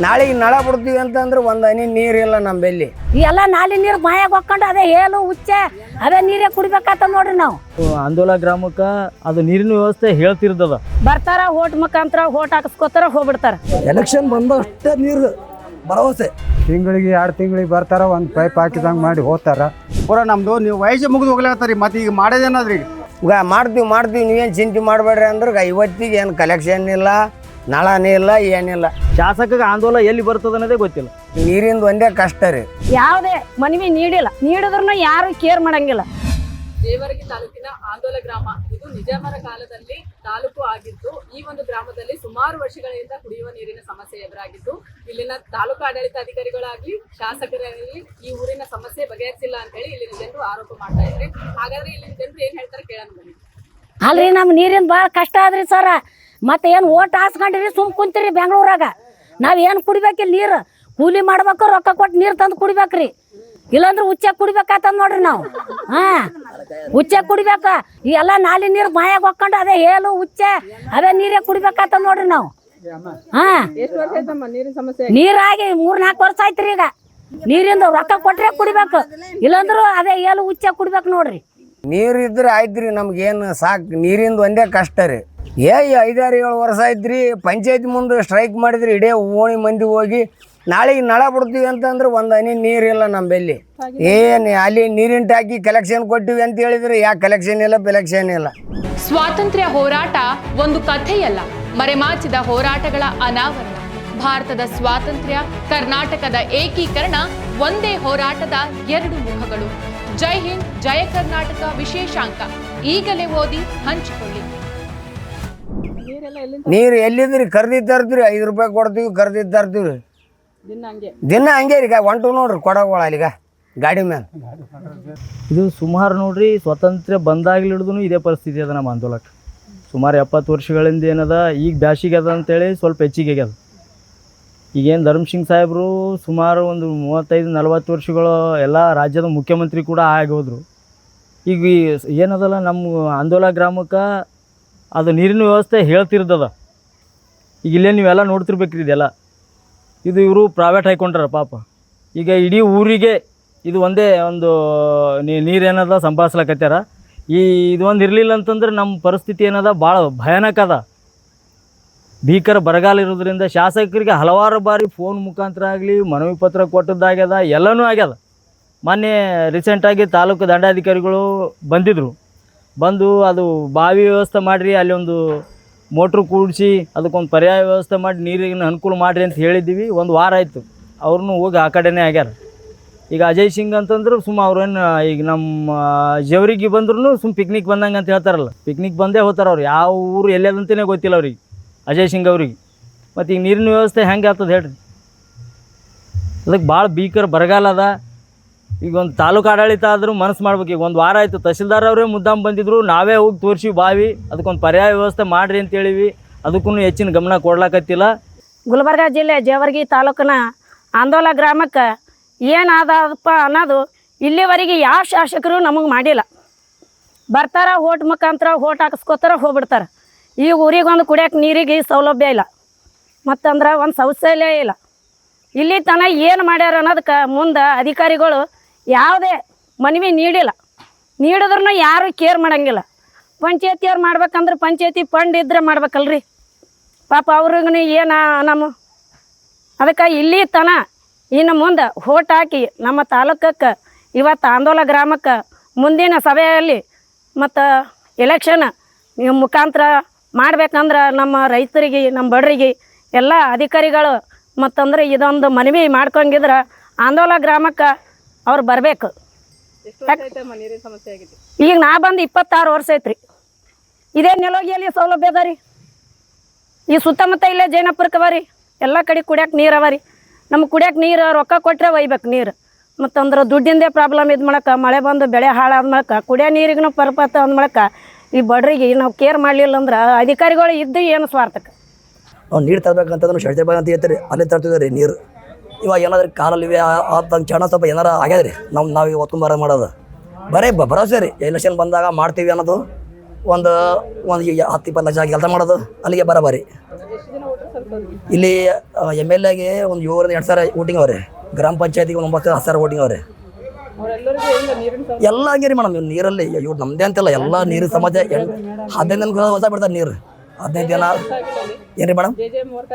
ನಾಳೆಗೆ ನಳ ಬಿಡ್ತೀವಿ ಅಂತಂದ್ರೆ ಒಂದು ಹನಿ ನೀರಿಲ್ಲ ನಮ್ಮಲ್ಲಿ. ಈ ಎಲ್ಲ ನಾಲಿ ನೀರು ಬಾಯಾಗ ಹೊಕ್ಕೊಂಡು ಅದೇ ಹೇಳು ಹುಚ್ಚೆ ಅದೇ ನೀರೇ ಕುಡಿಬೇಕಾತ ನೋಡ್ರಿ ನಾವು. ಅಂದೋಲ ಗ್ರಾಮಕ್ಕೆ ಅದು ನೀರಿನ ವ್ಯವಸ್ಥೆ ಹೇಳ್ತಿರ್ತದ. ಬರ್ತಾರ ಓಟ್ ಮುಖಾಂತರ ಓಟ್ ಹಾಕಿಸ್ಕೋತಾರ ಹೋಗ್ಬಿಡ್ತಾರ. ಎಲೆಕ್ಷನ್ ಬಂದಷ್ಟೇ ನೀರು ಭರವಸೆ. ತಿಂಗಳಿಗೆ 2 ತಿಂಗಳಿಗೆ ಬರ್ತಾರ, ಒಂದು ಪೈಪ್ ಹಾಕಿದಂಗೆ ಮಾಡಿ ಹೋಗ್ತಾರ. ಪೂರ ನಮ್ದು ನೀವು ವಯಸ್ಸು ಮುಗಿದು ಹೋಗ್ಲಾಗ್ತಾರಿ. ಮತ್ತೆ ಈಗ ಮಾಡೋದೇನಾದ್ರಿ? ಈಗ ಮಾಡ್ತೀವಿ ನೀವೇನು ಚಿಂತೆ ಮಾಡಬೇಡ್ರಿ ಅಂದ್ರೆ ಇವತ್ತಿಗೆ ಏನು ಕಲೆಕ್ಷನ್ ಇಲ್ಲ, ನಳನೇ ಇಲ್ಲ, ಏನಿಲ್ಲ. ಶಾಸಕಗೆ ಆಂದೋಲ ಎಲ್ಲಿ ಬರ್ತದ ಅನ್ನೋದೇ ಗೊತ್ತಿಲ್ಲ. ನೀರಿಂದ ಒಂದೇ ಕಷ್ಟ ರೀ. ಯಾವುದೇ ಮನವಿ ನೀಡಿದ್ರೂ ಯಾರು ಕೇರ್ ಮಾಡಂಗಿಲ್ಲ. ಜೇವರ್ಗಿ ತಾಲೂಕಿನ ಆಂದೋಲ ಗ್ರಾಮ ಇದು ನಿಜಾಮರ ಕಾಲದಲ್ಲಿ ತಾಲೂಕು ಆಗಿದ್ದು, ಈ ಒಂದು ಗ್ರಾಮದಲ್ಲಿ ಸುಮಾರು ವರ್ಷಗಳಿಂದ ಕುಡಿಯುವ ನೀರಿನ ಸಮಸ್ಯೆ ಎದುರಾಗಿದ್ದು, ಇಲ್ಲಿನ ತಾಲೂಕು ಆಡಳಿತಾಧಿಕಾರಿಗಳಾಗ್ಲಿ ಶಾಸಕರಾಗಲಿ ಈ ಊರಿನ ಸಮಸ್ಯೆ ಬಗೆಹರಿಸಿಲ್ಲ ಅಂತ ಹೇಳಿ ಇಲ್ಲಿನ ಜನರು ಆರೋಪ ಮಾಡ್ತಾ ಇದ್ದಾರೆ. ಹಾಗಾದ್ರೆ ಇಲ್ಲಿನ ಜನರು ಏನ್ ಹೇಳ್ತಾರೆ ಕೇಳೋಣ ಬನ್ನಿ. ಅಲ್ರಿ ನಮ್ ನೀರಿಂದ ಭಾಳ ಕಷ್ಟ ಆದ್ರಿ ಸರ. ಮತ್ತೆ ಏನು ಓಟ್ ಹಾಸ್ಕೊಂಡಿರಿ ಸುಮ್ ಕುಂತೀರಿ ಬೆಂಗಳೂರಾಗ. ನಾವ್ ಏನು ಕುಡಿಬೇಕಿಲ್ಲ ನೀರು, ಕೂಲಿ ಮಾಡ್ಬೇಕು, ರೊಕ್ಕ ಕೊಟ್ಟು ನೀರು ತಂದು ಕುಡಿಬೇಕ್ರಿ. ಇಲ್ಲಾಂದ್ರೆ ಹುಚ್ಚಾಗ ಕುಡಿಬೇಕಾತಂದ್ ನೋಡ್ರಿ ನಾವು. ಹುಚ್ಚಾಗ ಕುಡಿಬೇಕ. ಈ ಎಲ್ಲ ನಾಲಿ ನೀರು ಬಾಯಾಗ ಹೊಕ್ಕೊಂಡು ಅದೇ ಹೇಳು ಹುಚ್ಚೆ ಅದೇ ನೀರೇ ಕುಡಿಬೇಕಾತಂದ್ ನೋಡ್ರಿ ನಾವು. ನೀರಾಗಿ 3-4 ವರ್ಷ ಆಯ್ತ್ರಿ. ಈಗ ನೀರಿಂದ ರೊಕ್ಕ ಕೊಟ್ರೆ ಕುಡಿಬೇಕು, ಇಲ್ಲಾಂದ್ರು ಅದೇ ಹೇಳು ಹುಚ್ಚಾಗ ಕುಡಿಬೇಕು ನೋಡ್ರಿ. ನೀರು ಇದ್ರೆ ಆಯ್ತು ರೀ, ನಮ್ಗೇನು ಸಾಕು. ನೀರಿಂದ ಒಂದೇ ಕಷ್ಟ ರೀ. 5-7 ವರ್ಷ ಆಯ್ತು ರೀ. ಪಂಚಾಯತ್ ಮುಂದೆ ಸ್ಟ್ರೈಕ್ ಮಾಡಿದ್ರಿ, ಇಡೇ ಓಣಿ ಮಂದಿ ಹೋಗಿ ನಾಳೆಗೆ ನಳ ಬಿಡ್ತೀವಿ ಅಂತಂದ್ರೆ ಒಂದು ಹನಿ ನೀರಿಲ್ಲ ನಮ್ಮಲ್ಲಿ. ಏನು ಅಲ್ಲಿ ನೀರಿನ ಟಾಕಿ ಕಲೆಕ್ಷನ್ ಕೊಟ್ಟಿವಿ ಅಂತ ಹೇಳಿದ್ರೆ ಯಾಕೆ ಕಲೆಕ್ಷನ್ ಇಲ್ಲ, ಬೆಲೆಕ್ಷನ್ ಇಲ್ಲ. ಸ್ವಾತಂತ್ರ್ಯ ಹೋರಾಟ ಒಂದು ಕಥೆಯಲ್ಲ, ಮರೆಮಾಚಿದ ಹೋರಾಟಗಳ ಅನಾವರಣ. ಭಾರತದ ಸ್ವಾತಂತ್ರ್ಯ, ಕರ್ನಾಟಕದ ಏಕೀಕರಣ ಒಂದೇ ಹೋರಾಟದ 2 ಮುಖಗಳು. ಜೈ ಹಿಂದ್, ಜಯ ಕರ್ನಾಟಕ ವಿಶೇಷಾಂಕ ಈಗಲೇ ಓದಿ ಹಂಚಿಕೊಳ್ಳಿ. ನೀರು ಎಲ್ಲಿದ್ರಿ? ಕರ್ದಿ ತರ್ತೀವಿ, 5 ರೂಪಾಯಿ ಕೊಡ್ತೀವಿ, ಕರ್ದಿ ತರ್ತೀವಿ. ದಿನ ಹಂಗೆ ರೀ. ಹೊಂಟು ನೋಡ್ರಿ ಕೊಡಗೋಳ ಅಲ್ಲಿಗ ಗಾಡಿ ಮೇಲೆ. ಇದು ಸುಮಾರು ನೋಡ್ರಿ, ಸ್ವಾತಂತ್ರ್ಯ ಬಂದಾಗ್ಲಿಡ್ದು ಇದೇ ಪರಿಸ್ಥಿತಿ ಅದ ನಮ್ಮ ಆಂದೋಲಕ್ಕೆ. ಸುಮಾರು 70 ವರ್ಷಗಳಿಂದ ಏನದ. ಈಗ ಬ್ಯಾಸಿಗೆ ಅದ ಅಂತೇಳಿ ಸ್ವಲ್ಪ ಹೆಚ್ಚಿಗೆ ಆಗ್ಯದ. ಈಗೇನು ಧರ್ಮಸಿಂಗ್ ಸಾಹೇಬರು ಸುಮಾರು ಒಂದು 35-40 ವರ್ಷಗಳು ಎಲ್ಲ ರಾಜ್ಯದ ಮುಖ್ಯಮಂತ್ರಿ ಕೂಡ ಆಗಿ ಹೋದರು. ಈಗ ಏನದಲ್ಲ ನಮ್ಮ ಆಂದೋಲ ಗ್ರಾಮಕ್ಕೆ ಅದು ನೀರಿನ ವ್ಯವಸ್ಥೆ ಹೇಳ್ತಿರ್ತದ. ಈಗ ಇಲ್ಲೇ ನೀವೆಲ್ಲ ನೋಡ್ತಿರ್ಬೇಕ್ರಿ ಇದೆಲ್ಲ. ಇದು ಇವರು ಪ್ರೈವೇಟ್ ಹಾಕ್ಕೊಂಡ್ರ ಪಾಪ. ಈಗ ಇಡೀ ಊರಿಗೆ ಇದು ಒಂದೇ ಒಂದು ನೀರೇನದ ಸಂಪಾದಿಸ್ಲಕತ್ಯಾರ. ಇದು ಒಂದು ಇರಲಿಲ್ಲ ಅಂತಂದ್ರೆ ನಮ್ಮ ಪರಿಸ್ಥಿತಿ ಏನದ ಭಾಳ ಭಯಾನಕ ಅದ. ಭೀಕರ ಬರಗಾಲ ಇರೋದ್ರಿಂದ ಶಾಸಕರಿಗೆ ಹಲವಾರು ಬಾರಿ ಫೋನ್ ಮುಖಾಂತರ ಆಗಲಿ ಮನವಿ ಪತ್ರ ಕೊಟ್ಟದ್ದಾಗ್ಯದ, ಎಲ್ಲನೂ ಆಗ್ಯದ. ಮೊನ್ನೆ ರೀಸೆಂಟಾಗಿ ತಾಲೂಕು ದಂಡಾಧಿಕಾರಿಗಳು ಬಂದು ಅದು ಬಾವಿ ವ್ಯವಸ್ಥೆ ಮಾಡಿರಿ, ಅಲ್ಲಿ ಒಂದು ಮೋಟ್ರು ಕೂಡಿಸಿ ಅದಕ್ಕೊಂದು ಪರ್ಯಾಯ ವ್ಯವಸ್ಥೆ ಮಾಡಿ ನೀರಿನ ಅನುಕೂಲ ಮಾಡಿರಿ ಅಂತ ಹೇಳಿದ್ದೀವಿ. 1 ವಾರ ಆಯಿತು. ಅವ್ರನ್ನೂ ಹೋಗಿ ಆ ಕಡೆನೇ ಆಗ್ಯಾರ. ಈಗ ಅಜಯ್ ಸಿಂಗ್ ಅಂತಂದ್ರೆ ಅವ್ರೇನು ಈಗ ನಮ್ಮ ಜೇವರಿಗೆ ಬಂದ್ರೂ ಪಿಕ್ನಿಕ್ ಬಂದಂಗೆ ಅಂತ ಹೇಳ್ತಾರಲ್ಲ, ಪಿಕ್ನಿಕ್ ಬಂದೇ ಹೋಗ್ತಾರೆ ಅವ್ರು. ಯಾವ ಊರು ಎಲ್ಲದಂತಲೇ ಗೊತ್ತಿಲ್ಲ ಅವ್ರಿಗೆ, ಅಜಯ್ ಸಿಂಗ್ ಅವ್ರಿಗೆ. ಮತ್ತು ಈಗ ನೀರಿನ ವ್ಯವಸ್ಥೆ ಹೆಂಗೆ ಆಗ್ತದೆ ಹೇಳ್ರಿ? ಅದಕ್ಕೆ ಭಾಳ ಭೀಕರ ಬರಗಾಲ ಅದ. ಈಗ ಒಂದು ತಾಲೂಕು ಆಡಳಿತ ಆದರೂ ಮನಸ್ಸು ಮಾಡ್ಬೇಕು. ಈಗ 1 ವಾರ ಆಯಿತು, ತಹಸೀಲ್ದಾರ್ ಅವರೇ ಮುದ್ದಾಮ್ ಬಂದಿದ್ರು, ನಾವೇ ಹೋಗಿ ತೋರಿಸಿ ಬಾವಿ ಅದಕ್ಕೊಂದು ಪರ್ಯಾಯ ವ್ಯವಸ್ಥೆ ಮಾಡಿರಿ ಅಂತೇಳಿವಿ. ಅದಕ್ಕೂ ಹೆಚ್ಚಿನ ಗಮನ ಕೊಡ್ಲಾಕತ್ತಿಲ್ಲ. ಗುಲ್ಬರ್ಗ ಜಿಲ್ಲೆ ಜೇವರ್ಗಿ ತಾಲೂಕಿನ ಆಂದೋಲ ಗ್ರಾಮಕ್ಕೆ ಏನಾದಪ್ಪ ಅನ್ನೋದು ಇಲ್ಲಿವರೆಗೆ ಯಾವ ಶಾಸಕರು ನಮಗೆ ಮಾಡಿಲ್ಲ. ಬರ್ತಾರ ಓಟ್ ಮುಖಾಂತರ ಓಟ್ ಹಾಕಿಸ್ಕೋತಾರ ಹೋಗ್ಬಿಡ್ತಾರೆ. ಈಗ ಊರಿಗೊಂದು ಕುಡಿಯೋಕೆ ನೀರಿಗೆ ಸೌಲಭ್ಯ ಇಲ್ಲ, ಮತ್ತಂದ್ರೆ ಒಂದು ಶೌಚಾಲಯ ಇಲ್ಲ. ಇಲ್ಲಿ ತನಕ ಏನು ಮಾಡ್ಯಾರ ಅನ್ನೋದಕ್ಕೆ ಮುಂದೆ ಅಧಿಕಾರಿಗಳು ಯಾವುದೇ ಮನವಿ ನೀಡಿದ್ರೂ ಯಾರು ಕೇರ್ ಮಾಡಂಗಿಲ್ಲ. ಪಂಚಾಯತಿಯವ್ರು ಮಾಡ್ಬೇಕಂದ್ರೆ ಪಂಚಾಯತಿ ಫಂಡ್ ಇದ್ರೆ ಮಾಡ್ಬೇಕಲ್ರಿ ಪಾಪ. ಅವ್ರಿಗೂ ಏನು ನಮ್ಮ ಅದಕ್ಕೆ ಇಲ್ಲಿ ತನ ಇನ್ನು ಮುಂದೆ ಓಟ್ ಹಾಕಿ ನಮ್ಮ ತಾಲೂಕಕ್ಕೆ ಇವತ್ತು ಆಂದೋಲ ಗ್ರಾಮಕ್ಕೆ ಮುಂದಿನ ಸಭೆಯಲ್ಲಿ ಮತ್ತು ಎಲೆಕ್ಷನ್ ಮುಖಾಂತರ ಮಾಡ್ಬೇಕಂದ್ರೆ ನಮ್ಮ ರೈತರಿಗೆ, ನಮ್ಮ ಬಡರಿಗೆ ಎಲ್ಲ ಅಧಿಕಾರಿಗಳು ಮತ್ತಂದ್ರೆ ಇದೊಂದು ಮನವಿ ಮಾಡ್ಕೊಂಡಿದ್ರೆ ಆಂದೋಲ ಗ್ರಾಮಕ್ಕೆ ಅವ್ರು ಬರಬೇಕು. ಈಗ ನಾ ಬಂದು 26 ವರ್ಷ ಐತ್ರಿ. ಇದೇ ನೆಲೋಗಿಯಲ್ಲಿ ಸೌಲಭ್ಯ ಅದ ರೀ. ಈ ಸುತ್ತಮುತ್ತ ಇಲ್ಲೇ ಜೈನಪುರಕ್ಕೆ ಅವ ರೀ. ಎಲ್ಲ ಕಡೆ ಕುಡಿಯೋಕೆ ನೀರು ಅವ ರೀ. ನಮ್ಗೆ ಕುಡಿಯೋಕೆ ನೀರು ರೊಕ್ಕ ಕೊಟ್ಟರೆ ಒಯ್ಬೇಕು ನೀರು. ಮತ್ತಂದ್ರೆ ದುಡ್ಡಿಂದೇ ಪ್ರಾಬ್ಲಮ್ ಇದು ಮಾಡಕ್ಕೆ, ಮಳೆ ಬಂದು ಬೆಳೆ ಹಾಳಾದ ಮೂಲಕ ಕುಡಿಯೋ ನೀರಿಗೂ ಪರ್ಪತ್ತ ಅಂದ ಮೂಲಕ ಈ ಬಡ್ರಿಗೆ ನಾವು ಕೇರ್ ಮಾಡಲಿಲ್ಲ ಅಂದ್ರೆ ಅಧಿಕಾರಿಗಳು ಇದ್ದು ಏನು ಸ್ವಾರ್ಥಕ್ಕೆ. ನಾವು ನೀರು ತರಬೇಕಂತಂದ್ರೆ ಶೆಡ್ತಿ ಬಾಯಿ ಅಂತ ಹೇಳ್ತೀರಿ, ಅಲ್ಲಿ ತರ್ತಿದ್ದೆ ರೀ ನೀರು. ಇವಾಗ ಏನಾದ್ರೂ ಕಾಲಲ್ಲಿ ಆತಂಗೆ ಚಣ ಸ್ವಲ್ಪ ಏನಾರ ಆಗ್ಯದ ರೀ. ನಾವು ಹೊತ್ಕೊಂಬಾರ ಮಾಡೋದು ಬರೀ ಭರವಸೆ ರೀ. ಎಲೆಕ್ಷನ್ ಬಂದಾಗ ಮಾಡ್ತೀವಿ ಅನ್ನೋದು ಒಂದು 10-20 ಲಕ್ಷ ಕೆಲಸ ಮಾಡೋದು ಅಲ್ಲಿಗೆ ಬರೋಬರಿ. ಇಲ್ಲಿ MLAಗೆ ಒಂದು 7,000 ವೋಟಿಂಗ್ ಅವ್ರೆ, ಗ್ರಾಮ ಪಂಚಾಯತಿಗೆ 9,000 ವೋಟಿಂಗ್ ಅವ್ರೆ. ಎಲ್ಲ ಹಂಗೆ ರೀ ಮೇಡಮ್. ನೀರಲ್ಲಿ ಇವ್ರು ನಮ್ಮದೇ ಅಂತಿಲ್ಲ, ಎಲ್ಲ ನೀರು ಸಮಾಜ 15 ದಿನ ಹೊಸ ಬಿಡ್ತಾರೆ ನೀರು. 15 ದಿನ ಏನು ರೀ ಮೇಡಮ್? JJM ವರ್ಕ್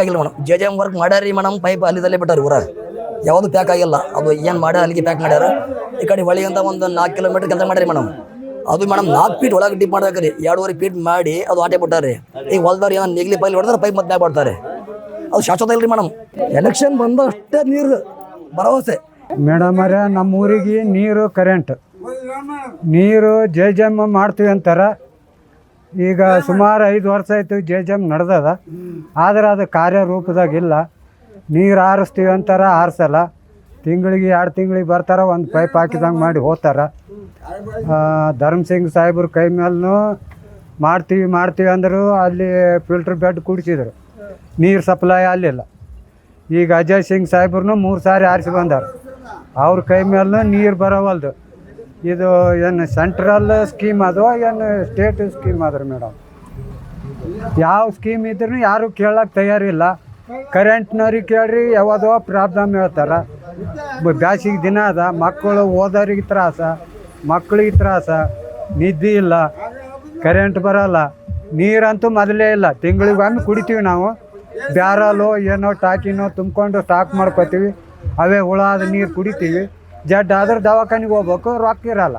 ಆಗಿಲ್ಲ ಮೇಡಮ್. JJM ವರ್ಕ್ ಮಾಡ್ಯಾರಿ ಮೇಡಮ್. ಪೈಪ್ ಅಲ್ಲಿದಲ್ಲೇ ಬಿಟ್ಟಾರ ಊರಾಗ, ಯಾವುದು ಪ್ಯಾಕ್ ಆಗಿಲ್ಲ. ಅದು ಏನು ಮಾಡ್ಯಾರ ಅಲ್ಲಿಗೆ ಪ್ಯಾಕ್ ಮಾಡ್ಯಾರ. ಈ ಕಡೆ ಹೊಳಿ ಅಂತ ಒಂದು 4 ಕಿಲೋಮೀಟರ್ ಕೆಲಸ ಮಾಡ್ಯಾರಿ ಮೇಡಮ್. ಅದು ಮೇಡಮ್ 4 ಫೀಟ್ ಒಳಗೆ ಡಿಪ್ ಮಾಡ್ಬೇಕ್ರಿ. 2.5 ಫೀಟ್ ಮಾಡಿ ಅದು ಆಟೆ ಬಿಟ್ಟಾರೆ. ಈಗ ಹೊಲ್ದವ್ರು ಏನೋ ನೆಗ್ಲಿ ಪೈಲ್ ಹೊಡೆದ್ರೆ ಪೈಪ್ ಮತ್ತೆ ಮಾಡ್ತಾರೆ. ಅದು ಶಾಶ್ವತ ಇಲ್ರಿ ಮೇಡಮ್. ಎಲೆಕ್ಷನ್ ಬಂದಷ್ಟೇ ನೀರು ಭರವಸೆ. ಮೇಡಮ್ ಅವರೇ, ನಮ್ಮ ಊರಿಗೆ ನೀರು ಕರೆಂಟ್ ನೀರು JJM ಮಾಡ್ತೀವಿ ಅಂತಾರೆ. ಈಗ ಸುಮಾರು 5 ವರ್ಷ ಆಯಿತು JJM ನಡೆದದ, ಆದ್ರೆ ಅದು ಕಾರ್ಯರೂಪದಾಗಿಲ್ಲ. ನೀರು ಹಾರಿಸ್ತೀವಿ ಅಂತಾರೆ, ಹಾರಿಸಲ್ಲ. ತಿಂಗಳಿಗೆ 2 ತಿಂಗಳಿಗೆ ಬರ್ತಾರೆ, ಒಂದು ಪೈಪ್ ಹಾಕಿದಂಗೆ ಮಾಡಿ ಹೋಗ್ತಾರೆ. ಧರ್ಮಸಿಂಗ್ ಸಾಹೇಬ್ರ ಕೈ ಮೇಲೂ ಮಾಡ್ತೀವಿ ಅಂದರು. ಅಲ್ಲಿ ಫಿಲ್ಟ್ರ್ ಬೆಡ್ ಕುಡಿಸಿದ್ರು, ನೀರು ಸಪ್ಲೈ ಅಲ್ಲಿಲ್ಲ. ಈಗ ಅಜಯ್ ಸಿಂಗ್ ಸಾಹೇಬ್ರನ್ನೂ 3 ಸಾರಿ ಆರಿಸಿ ಬಂದಾರ, ಅವ್ರ ಕೈ ಮೇಲೂ ನೀರು ಬರೋವಲ್ದು. ಇದು ಏನು ಸೆಂಟ್ರಲ್ ಸ್ಕೀಮ್ ಅದು ಏನು ಸ್ಟೇಟ್ ಸ್ಕೀಮ್ ಅದ್ರಿ ಮೇಡಮ್? ಯಾವ ಸ್ಕೀಮ್ ಇದ್ರೂ ಯಾರೂ ಕೇಳಕ್ಕೆ ತಯಾರಿಲ್ಲ. ಕರೆಂಟ್ನವ್ರಿಗೆ ಕೇಳ್ರಿ, ಯಾವುದೋ ಪ್ರಾಬ್ಲಮ್ ಹೇಳ್ತಾರೆ. ಬ್ಯಾಸಿಗೆ ದಿನ ಅದ, ಮಕ್ಕಳು ಓದೋರಿಗೆ ತ್ರಾಸ, ಮಕ್ಕಳಿಗೆ ತ್ರಾಸ, ನಿದ್ದೆ ಇಲ್ಲ, ಕರೆಂಟ್ ಬರೋಲ್ಲ. ನೀರಂತೂ ಮೊದಲೇ ಇಲ್ಲ. ತಿಂಗಳಿಗೊಮ್ಮೆ ಕುಡಿತೀವಿ ನಾವು. ಬ್ಯಾರಲು ಏನೋ ಟಾಕಿನೋ ತುಂಬ್ಕೊಂಡು ಸ್ಟಾಕ್ ಮಾಡ್ಕೋತೀವಿ. ಅವೇ ಹುಳಾದ ನೀರು ಕುಡಿತೀವಿ. ಜಡ್ ಆದ್ರೆ ದವಾಖಾನಿಗೆ ಹೋಗ್ಬೇಕು, ರೊಕ್ಕ ಇರಲ್ಲ.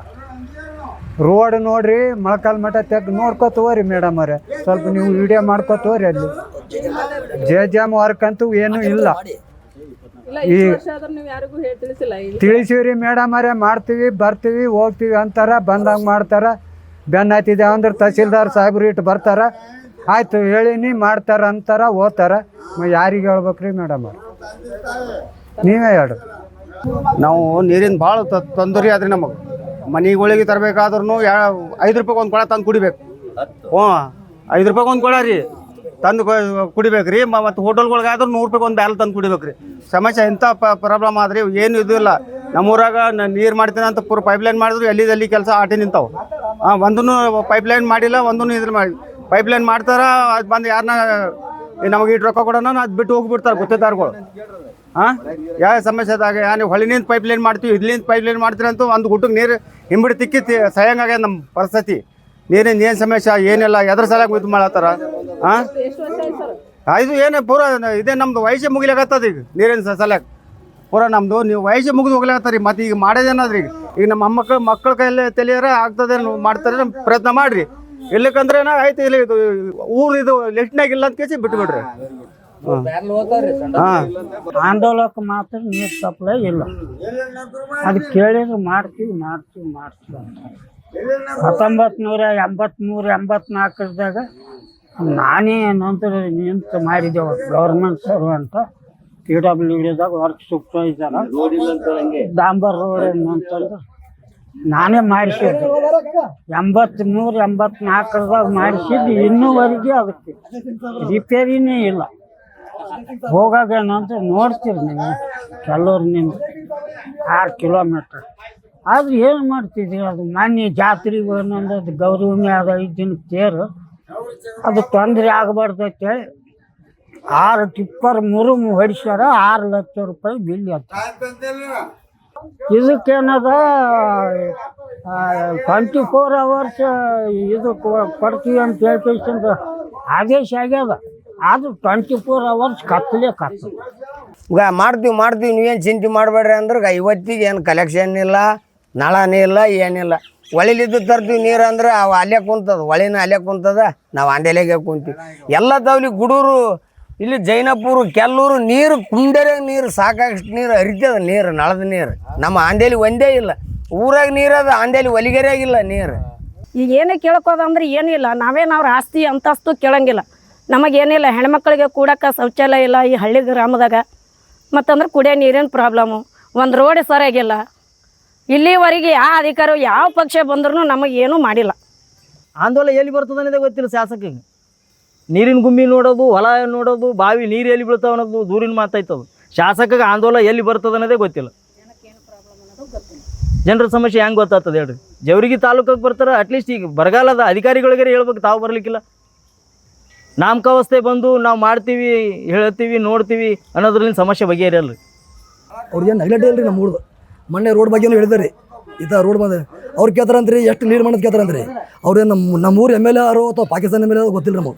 ರೋಡ್ ನೋಡ್ರಿ, ಮೊಳಕಾಲು ಮಠ ತೆಗ್ದು ನೋಡ್ಕೋತೋರಿ ಮೇಡಮ್ ಅವರೇ. ಸ್ವಲ್ಪ ನೀವು ವಿಡಿಯೋ ಮಾಡ್ಕೋತೋರಿ. ಅಲ್ಲಿ JJM ವರ್ಕ್ ಅಂತೂ ಏನೂ ಇಲ್ಲ. ಈ ತಿಳಿಸಿವ್ರಿ ಮೇಡಮ್ ಅವರೇ, ಮಾಡ್ತೀವಿ ಬರ್ತೀವಿ ಹೋಗ್ತೀವಿ ಅಂತಾರೆ, ಬಂದಂಗೆ ಮಾಡ್ತಾರೆ. ಬೆನ್ನು ಹತ್ತಿದೆ ಅಂದ್ರೆ ತಹಸೀಲ್ದಾರ್ ಸಾಹೇಬ್ರು ಇಟ್ಟು ಬರ್ತಾರೆ, ಆಯಿತು ಹೇಳಿನಿ ಮಾಡ್ತಾರೆ ಅಂತಾರೆ, ಓದ್ತಾರೆ. ಯಾರಿಗೆ ಹೇಳ್ಬೇಕ್ರಿ ಮೇಡಮ್ ಅವ್ರು? ನೀವೇ ಹೇಳ್ರಿ. ನಾವು ನೀರಿನ ಭಾಳ ತೊಂದರೆ ಆದ್ರಿ ನಮಗೆ. ಮನೆಗಳಿಗೆ ತರಬೇಕಾದ್ರೂ 5 ರೂಪಾಯಿಗೆ ಒಂದು ಕೊಳ ತಂದು ಕುಡಿಬೇಕು. 5 ರೂಪಾಯಿಗೆ ಒಂದು ಕೊಳ ರೀ ತಂದು ಕುಡಿಬೇಕು ರೀ. ಮತ್ತು ಹೋಟೆಲ್ಗಳಿಗಾದ್ರೂ 100 ರೂಪಾಯಿಗೆ ಒಂದು ಬ್ಯಾಲ್ ತಂದು ಕುಡಿಬೇಕು ರೀ. ಸಮಸ್ಯೆ ಇಂಥ ಪ್ರಾಬ್ಲಮ್ ಆದ್ರಿ. ಏನು ಇದು ಇಲ್ಲ. ನಮ್ಮೂರಾಗ ನೀರು ಮಾಡ್ತೀನಿ ಅಂತ ಪೂರ ಪೈಪ್ಲೈನ್ ಮಾಡಿದ್ರು ಎಲ್ಲಿ ಕೆಲಸ ಆಟಿ ನಿಂತಾವೆ. ಒಂದೂ ಪೈಪ್ಲೈನ್ ಮಾಡಿಲ್ಲ, ಒಂದೂ ಇದ್ರ ಮಾಡಿ ಪೈಪ್ಲೈನ್ ಮಾಡ್ತಾರ. ಅದು ಬಂದು ಯಾರನ್ನ ನಮಗೆ ಇಟ್ಟು ರೊಕ್ಕ ಕೊಡೋಣ ಅದು ಬಿಟ್ಟು ಹೋಗಿಬಿಡ್ತಾರೆ ಗುತ್ತೇದಾರ್ಗಳು. ಯಾವ ಸಮಸ್ಯೆದಾಗ ನೀವು ಹೊಳಿನಿಂದ ಪೈಪ್ಲೈನ್ ಮಾಡ್ತೀವಿ, ಇದ್ಲಿಂದ ಪೈಪ್ಲೈನ್ ಮಾಡ್ತೀರಿ ಅಂತೂ ಒಂದು ಗುಟ್ಟಕ್ಕೆ ನೀರು ಹಿಂಬಿಡಿ ತಿಕ್ಕಿ ಸಹ್ಯಂಗಾಗ್ಯದ ನಮ್ಮ ಪರಿಸ್ಥಿತಿ. ನೀರಿನ ಏನು ಸಮಸ್ಯೆ ಏನಿಲ್ಲ, ಎದ್ರ ಸಲಾಗಿ ಇದು ಮಾಡತ್ತಾರ. ಇದು ಏನು ಪೂರ ಇದೇ ನಮ್ದು ವಯಸ್ಸೇ ಮುಗಿಲಾಗತ್ತದ. ಈಗ ನೀರಿನ ಸಲಾಗಿ ಪೂರ ನಮ್ಮದು ನೀವು ವಯಸ್ಸೇ ಮುಗಿದು ಹೋಗ್ಲಾಗತ್ತಾರ ರೀ. ಮತ್ತು ಈಗ ಮಾಡೋದೇನಾದ್ರಿ, ಈಗ ನಮ್ಮ ಮಕ್ಕಳ ಕೈಯಲ್ಲಿ ತಿಳಿಯಾರ ಆಗ್ತದೆ ಮಾಡ್ತಾರೆ, ಪ್ರಯತ್ನ ಮಾಡಿರಿ. ಇಲ್ಲಕ್ಕಂದ್ರೆ ಆಯ್ತು ಇಲ್ಲಿ ಇದು ಊರು ಇದು ಲಿಸ್ಟ್ನಾಗ ಇಲ್ಲ ಅಂತ ಕೇಸಿ ಬಿಟ್ಬಿಡ್ರಿ. ಆಂದೋಲಕ ಮಾತ್ರ ನೀರು ಸಪ್ಲೈ ಇಲ್ಲ. ಅದು ಕೇಳಿದ್ರೆ ಮಾಡ್ತೀವಿ ಅಂತ 1983-84ದಾಗ ನಾನೇ ನಂತರ ನಿಂತು ಮಾಡಿದ್ದೆವು. ಗೌರ್ಮೆಂಟ್ ಸರ್ವೆಂಟ್ PWDದಾಗ ವರ್ಕ್ ಸೂಪರ್ವೈಸರ್, ಡಾಂಬರ್ ರೋಡ್ ಅಂತಂದ್ರೆ ನಾನೇ ಮಾಡಿಸಿದ್ದೆ. 83-84ದಾಗ ಮಾಡಿಸಿದ್ದು. ಇನ್ನೂವರೆಗೆ ಅದಕ್ಕೆ ರಿಪೇರಿನೇ ಇಲ್ಲ. ಹೋಗಾಗ ಏನಂತ ನೋಡ್ತೀರಿ ನೀವು, ಕೆಲವ್ರಿನಿಂದ 6 ಕಿಲೋಮೀಟ್ರ್. ಆದ್ರೆ ಏನು ಮಾಡ್ತಿದ್ವಿ, ಅದು ಮಾನ್ಯ ಜಾತ್ರೆಗೆ ಒಂದೊಂದು ಅದು ಗೌರವನೇ ಆದ 5 ದಿನಕ್ಕೆ ತೇರು. ಅದು ತೊಂದರೆ ಆಗಬಾರ್ದು ಅಂತೇಳಿ 6 ಟಿಪ್ಪರ್ ಮುರುಮು ಹೊಡಿಸ್ಯಾರ. 6 ಲಕ್ಷ ರೂಪಾಯಿ ಬಿಲ್ ಅಂತ. ಇದಕ್ಕೇನದ 24 hours ಇದು ಕೊಡ್ತೀವಿ ಅಂತ ಹೇಳ್ಕೇಶಂದ ಆದೇಶ ಆಗ್ಯದ. ಆದ್ರೂ 24 hours ಕತ್ತಲೇ. ಈಗ ಮಾಡ್ತೀವಿ ನೀವೇನು ಚಿಂತೆ ಮಾಡಬೇಡ್ರಿ ಅಂದ್ರೆ ಇವತ್ತಿಗೆ ಏನು ಕಲೆಕ್ಷನ್ ಇಲ್ಲ, ನಳನೇ ಇಲ್ಲ, ಏನಿಲ್ಲ. ಹೊಳಿಲಿದ್ದು ತರ್ತೀವಿ ನೀರು ಅಂದ್ರೆ ಅವು ಅಲ್ಲೇ ಕುಂತದ, ಹೊಳಿನ ಅಲ್ಲೇ ಕುಂತದ, ನಾವು ಅಂಡೆಲೆಗೆ ಕುಂತೀವಿ. ಎಲ್ಲ ತವಲಿ ಗುಡೂರು, ಇಲ್ಲಿ ಜೈನಪುರ, ಕೆಲ್ಲೂರು ನೀರು ಕುಂಡರೆ ನೀರು ಸಾಕಷ್ಟು ನೀರು ಹರಿತದ. ನೀರು ನಳದ ನೀರು ನಮ್ಮ ಅಂಡೇಲಿ ಒಂದೇ ಇಲ್ಲ. ಊರಾಗ ನೀರದ, ಅಂಡೇಲಿ ಒಲಿಗೆರೆಯಾಗಿಲ್ಲ ನೀರು. ಈಗ ಏನೇ ಕೇಳ್ಕೋದಂದ್ರೆ ಏನಿಲ್ಲ. ನಾವೇನವ್ರ ಆಸ್ತಿ ಅಂತಸ್ತು ಕೇಳಂಗಿಲ್ಲ. ನಮಗೇನಿಲ್ಲ. ಹೆಣ್ಮಕ್ಳಿಗೆ ಕೂಡಕ್ಕೆ ಶೌಚಾಲಯ ಇಲ್ಲ ಈ ಹಳ್ಳಿ ಗ್ರಾಮದಾಗ. ಮತ್ತಂದ್ರೆ ಕುಡಿಯೋ ನೀರಿನ ಪ್ರಾಬ್ಲಮ್ಮು, ಒಂದು ರೋಡ್ ಸರಿಯಾಗಿಲ್ಲ. ಇಲ್ಲಿವರೆಗೆ ಯಾವ ಅಧಿಕಾರಿ ಯಾವ ಪಕ್ಷ ಬಂದ್ರೂ ನಮಗೇನೂ ಮಾಡಿಲ್ಲ. ಆಂದೋಲನ ಎಲ್ಲಿ ಬರ್ತದೆ ಅನ್ನೋದೇ ಗೊತ್ತಿಲ್ಲ ಶಾಸಕಿಗೆ. ನೀರಿನ ಗುಮ್ಮಿ ನೋಡೋದು, ಹೊಲ ನೋಡೋದು, ಬಾವಿ ನೀರು ಎಲ್ಲಿ ಬೀಳ್ತಾವೆ ಅನ್ನೋದು ದೂರಿನ ಮಾತಾಯ್ತದು. ಶಾಸಕಗೆ ಆಂದೋಲನ ಎಲ್ಲಿ ಬರ್ತದೆ ಅನ್ನೋದೇ ಗೊತ್ತಿಲ್ಲ. ಜನರ ಸಮಸ್ಯೆ ಹೆಂಗೆ ಗೊತ್ತಾಗ್ತದೆ ಹೇಳ್ರಿ? ಜವರ್ಗಿ ತಾಲೂಕಿಗೆ ಬರ್ತಾರೆ, ಅಟ್ಲೀಸ್ಟ್ ಈಗ ಬರಗಾಲದ ಅಧಿಕಾರಿಗಳಿಗೆ ಹೇಳ್ಬೇಕು, ತಾವು ಬರಲಿಕ್ಕಿಲ್ಲ. ನಾಮಕಾವಸ್ಥೆ ಬಂದು ನಾವು ಮಾಡ್ತೀವಿ, ಹೇಳ್ತೀವಿ, ನೋಡ್ತೀವಿ ಅನ್ನೋದ್ರಿಂದ ಸಮಸ್ಯೆ ಬಗೆಹರಿಯಲ್ಲ. ಅವ್ರಿಗೆ ನೆಗ್ಲೆಕ್ಟ್ ಇಲ್ಲ ರೀ ನಮ್ಮ ಊರ್ದು. ಮೊನ್ನೆ ರೋಡ್ ಬಗ್ಗೆ ಹೇಳಿದಾರೆ ರೀ, ಈ ಥರ ರೋಡ್ ಬಂದು ಅವ್ರು ಕೇಳ್ತಾರಂತ್ರಿ, ಎಷ್ಟು ಲೀಡ್ ಮಾಡೋದು ಕೇಳ್ತಾರಂತ್ರಿ. ಅವ್ರು ನಮ್ಮ ಊರು MLA ಯಾರು ಅಥವಾ ಪಾಕಿಸ್ತಾನ MLA ಗೊತ್ತಿಲ್ಲ ನಮಗೆ.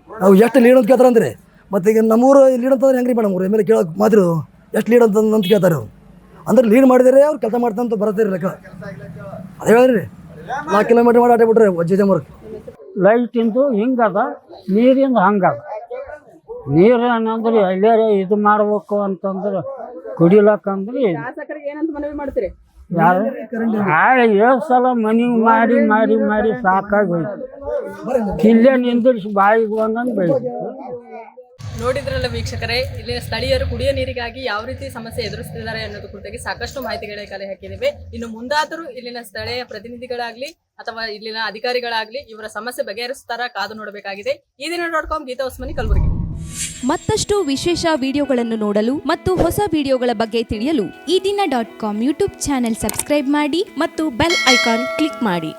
ನಾವು ಎಷ್ಟು ಲೀಡ್ ಅಂತ ಕೇಳ್ತಾರಂತ್ರಿ. ಮತ್ತು ಈಗ ನಮ್ಮೂರು ಲೀಡ್ ಅಂತಂದ್ರೆ ಹೆಂಗ್ರಿ ಮೇಡಮ್, ಅವ್ರು MLA ಕೇಳೋಕೆ ಮಾತ್ರ ಎಷ್ಟು ಲೀಡ್ ಅಂತ ಕೇಳ್ತಾರೆ ಅವ್ರು. ಅಂದ್ರೆ ಲೀಡ್ ಮಾಡಿದರೆ ಅವ್ರು ಕೆಲಸ ಮಾಡ್ತಂತ ಬರುತ್ತೆ ಲೆಕ್ಕ. ಅದೇ ಹೇಳಿರಿ 4 ಕಿಲೋಮೀಟ್ರ್ ಮಾಡಿ ಆಟ ಬಿಟ್ರೆ JJM ಲೈಟಿಂದು ಹಿಂಗದ, ನೀರಿಂದ ಹಂಗದ. ನೀರು ಏನಂದ್ರೆ ಎಲ್ಲಾರ ಇದು ಮಾಡ್ಬೇಕು ಅಂತಂದ್ರೆ ಕುಡಿಲಕ್ಕಂದ್ರೆ ಶಾಸಕರಿಗೆ ಏನಂತ ಮನವಿ ಮಾಡ್ತೀರಿ? ಯಾರು 7 ಸಲ ಮನವಿ ಮಾಡಿ ಮಾಡಿ ಮಾಡಿ ಸಾಕಾಗಿ ಹೋಯ್ತು. ಕಿಲ್ಲೆ ನಿಂದಿರಿಸಿ ಬಾಯಿಗೆ ಬಂದಂಗೆ ಬೆಳೆದು. ನೋಡಿದ್ರಲ್ಲ ವೀಕ್ಷಕರೇ, ಇಲ್ಲಿನ ಸ್ಥಳೀಯರು ಕುಡಿಯೋ ನೀರಿಗಾಗಿ ಯಾವ ರೀತಿ ಸಮಸ್ಯೆ ಎದುರಿಸ್ತಿದ್ದಾರೆ ಅನ್ನೋದು ಕುರಿತಾಗಿ ಸಾಕಷ್ಟು ಮಾಹಿತಿಗಳ ಕಲೆ ಹಾಕಿದ್ದೇವೆ. ಇನ್ನು ಮುಂದಾದರೂ ಇಲ್ಲಿನ ಸ್ಥಳೀಯ ಪ್ರತಿನಿಧಿಗಳಾಗ್ಲಿ ಅಥವಾ ಇಲ್ಲಿನ ಅಧಿಕಾರಿಗಳಾಗ್ಲಿ ಇವರ ಸಮಸ್ಯೆ ಬಗೆಹರಿಸ್ತಾರ ಕಾದು ನೋಡಬೇಕಾಗಿದೆ. ಈ ದಿನ.com, ಗೀತಾ ಉಸ್ಮಾನಿ, ಕಲಬುರಗಿ. ಮತ್ತಷ್ಟು ವಿಶೇಷ ವಿಡಿಯೋಗಳನ್ನು ನೋಡಲು ಮತ್ತು ಹೊಸ ವಿಡಿಯೋಗಳ ಬಗ್ಗೆ ತಿಳಿಯಲು ಈ ದಿನ.com ಯೂಟ್ಯೂಬ್ ಚಾನೆಲ್ ಸಬ್ಸ್ಕ್ರೈಬ್ ಮಾಡಿ ಮತ್ತು ಬೆಲ್ ಐಕಾನ್ ಕ್ಲಿಕ್ ಮಾಡಿ.